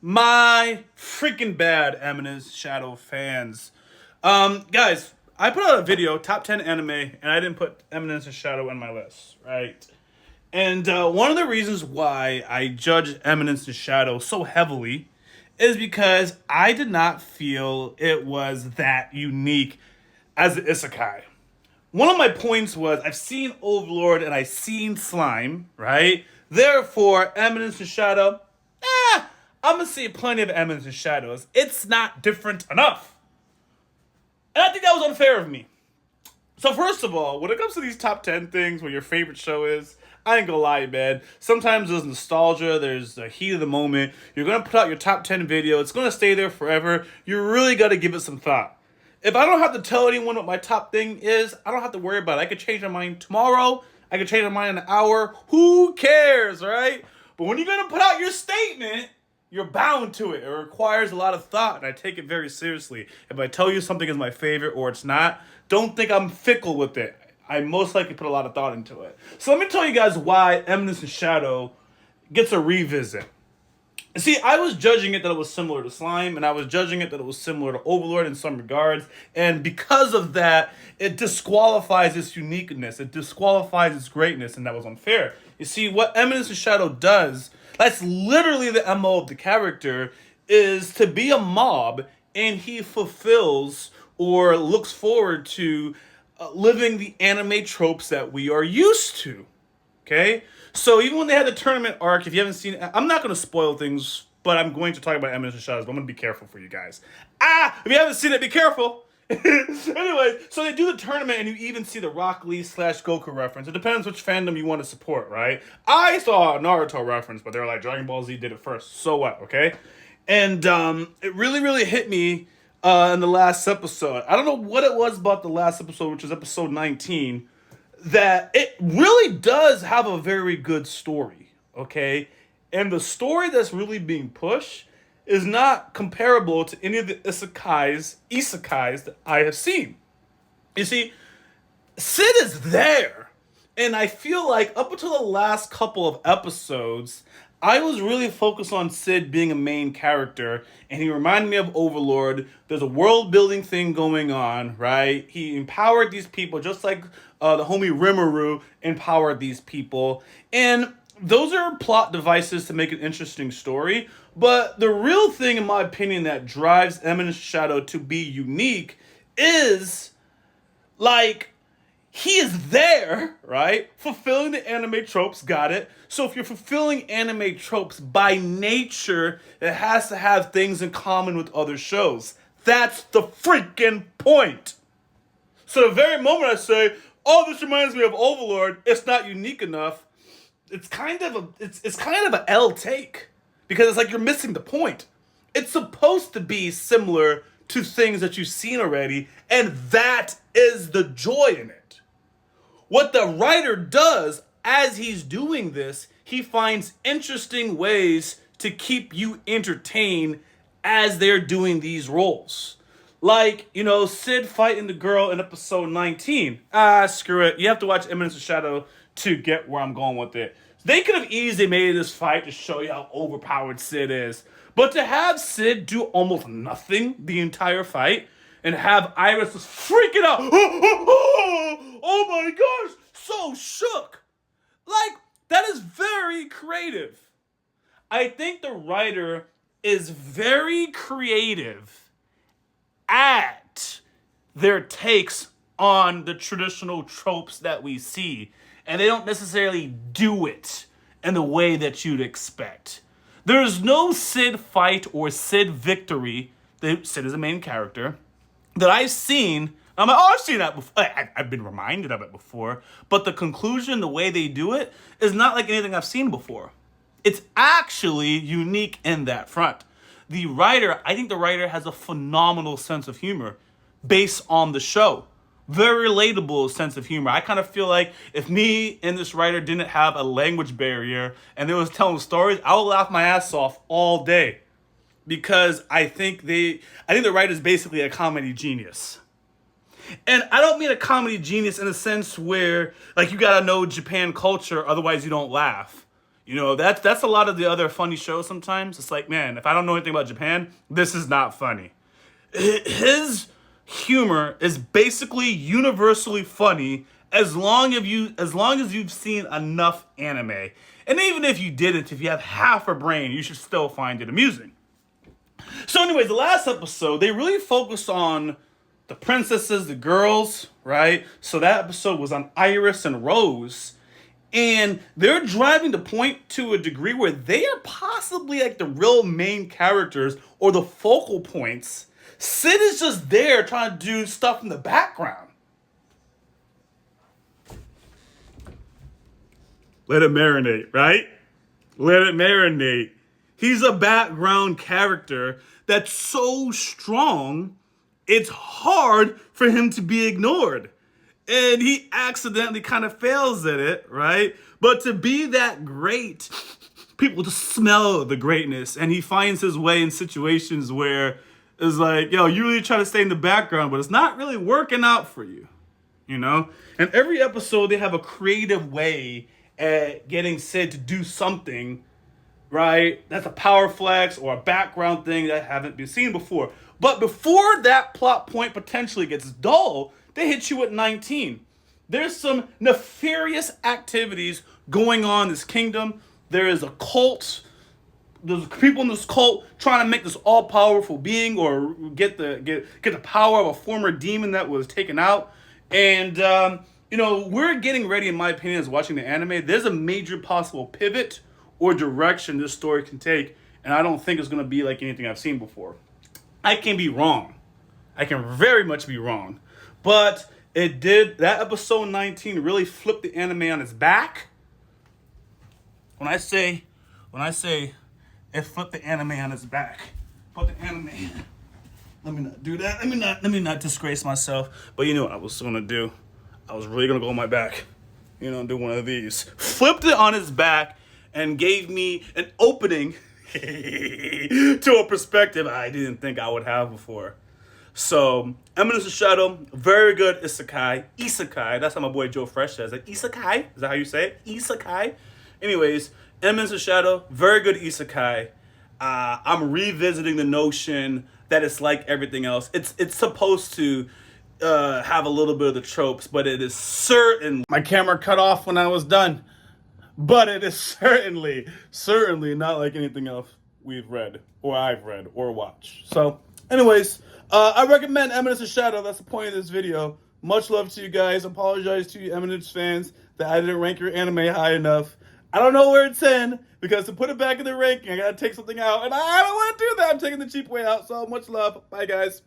My freaking bad, Eminence Shadow fans. Guys, I put out a video, top 10 anime, and I didn't put Eminence and Shadow in my list, right? And one of the reasons why I judge Eminence and Shadow so heavily is because I did not feel it was that unique as an isekai. One of my points was I've seen Overlord and I've seen Slime, right? Therefore, Eminence and Shadow, I'm gonna see plenty of Eminence and Shadows. It's not different enough. And I think that was unfair of me. So first of all, when it comes to these top 10 things where your favorite show is, I ain't gonna lie, man. Sometimes there's nostalgia, there's the heat of the moment. You're gonna put out your top 10 video, it's gonna stay there forever. You really gotta give it some thought. If I don't have to tell anyone what my top thing is, I don't have to worry about it. I could change my mind tomorrow, I could change my mind in an hour. Who cares, right? But when you're gonna put out your statement, you're bound to it. It requires a lot of thought, and I take it very seriously. If I tell you something is my favorite or it's not, don't think I'm fickle with it. I most likely put a lot of thought into it. So let me tell you guys why Eminence and Shadow gets a revisit. See, I was judging it that it was similar to Slime, and I was judging it that it was similar to Overlord in some regards, and because of that, it disqualifies its uniqueness, it disqualifies its greatness, and that was unfair. You see, what Eminence and Shadow does, that's literally the MO of the character, is to be a mob, and he fulfills or looks forward to living the anime tropes that we are used to. Okay? So even when they had the tournament arc, if you haven't seen it, I'm not going to spoil things, but I'm going to talk about Eminence and Shadows, but I'm going to be careful for you guys. If you haven't seen it, be careful. Anyway, so they do the tournament, and you even see the Rock Lee / Goku reference. It depends which fandom you want to support, right? I saw a Naruto reference, but they were like, Dragon Ball Z did it first. So what, okay? And it really, really hit me in the last episode. I don't know what it was about the last episode, which was episode 19, that it really does have a very good story, okay? And the story that's really being pushed is not comparable to any of the isekais that I have seen. You see, Sid is there. And I feel like up until the last couple of episodes, I was really focused on Sid being a main character, and he reminded me of Overlord. There's a world building thing going on, right? He empowered these people just like the homie Rimuru empowered these people. And those are plot devices to make an interesting story. But the real thing, in my opinion, that drives Eminence Shadow to be unique is, like, he is there, right? Fulfilling the anime tropes, got it. So if you're fulfilling anime tropes, by nature, it has to have things in common with other shows. That's the freaking point. So the very moment I say, oh, this reminds me of Overlord, it's not unique enough, it's kind of an L take. Because it's like you're missing the point. It's supposed to be similar to things that you've seen already, and that is the joy in it. What the writer does as he's doing this, he finds interesting ways to keep you entertained as they're doing these roles. Like, Sid fighting the girl in episode 19. Screw it. You have to watch Eminence of Shadow to get where I'm going with it. They could have easily made this fight to show you how overpowered Sid is. But to have Sid do almost nothing the entire fight and have Iris just freaking out. Oh my gosh, so shook. Like, that is very creative. I think the writer is very creative at their takes on the traditional tropes that we see. And they don't necessarily do it in the way that you'd expect. There's no Sid fight or Sid victory, Sid is the main character, that I've seen. I'm like, oh, I've seen that before. I've been reminded of it before. But the conclusion, the way they do it, is not like anything I've seen before. It's actually unique in that front. I think the writer has a phenomenal sense of humor based on the show. Very relatable sense of humor. I kind of feel like if me and this writer didn't have a language barrier and they was telling stories, I would laugh my ass off all day. Because I think the writer is basically a comedy genius. And I don't mean a comedy genius in a sense where, like, you gotta know Japan culture, otherwise you don't laugh. You know, that's a lot of the other funny shows sometimes. It's like, man, if I don't know anything about Japan, this is not funny. His humor is basically universally funny as long as you've seen enough anime. And even if you didn't, if you have half a brain, you should still find it amusing. So anyways, the last episode, they really focused on the princesses, the girls, right? So that episode was on Iris and Rose. And they're driving the point to a degree where they are possibly like the real main characters or the focal points. Sid is just there trying to do stuff in the background. Let it marinate, right? Let it marinate. He's a background character that's so strong, it's hard for him to be ignored. And he accidentally kind of fails at it, right? But to be that great, people just smell the greatness. And he finds his way in situations where it's like, yo, you really try to stay in the background, but it's not really working out for you, you know? And every episode, they have a creative way at getting Sid to do something, right? That's a power flex or a background thing that haven't been seen before. But before that plot point potentially gets dull, they hit you at 19. There's some nefarious activities going on in this kingdom. There is a cult. There's people in this cult trying to make this all-powerful being or get the power of a former demon that was taken out. And, you know, we're getting ready, in my opinion, as watching the anime. There's a major possible pivot or direction this story can take. And I don't think it's going to be like anything I've seen before. I can be wrong. I can very much be wrong. But it did, that episode 19 really flipped the anime on its back. When I say it flipped the anime on its back. But the anime, let me not do that. Let me not disgrace myself. But you know what I was gonna do? I was really gonna go on my back. You know, do one of these. Flipped it on its back and gave me an opening to a perspective I didn't think I would have before. So, Eminence of Shadow, very good Isekai. That's how my boy Joe Fresh says it. Isekai? Is that how you say it? Isekai? Anyways, Eminence of Shadow, very good Isekai. I'm revisiting the notion that it's like everything else. It's supposed to have a little bit of the tropes, but it is certain. My camera cut off when I was done. But it is certainly not like anything else we've read, or I've read, or watched. So, anyways, I recommend Eminence of Shadow. That's the point of this video. Much love to you guys. Apologize to you Eminence fans that I didn't rank your anime high enough. I don't know where it's in, because to put it back in the ranking, I gotta take something out, and I don't want to do that. I'm taking the cheap way out, so much love. Bye, guys.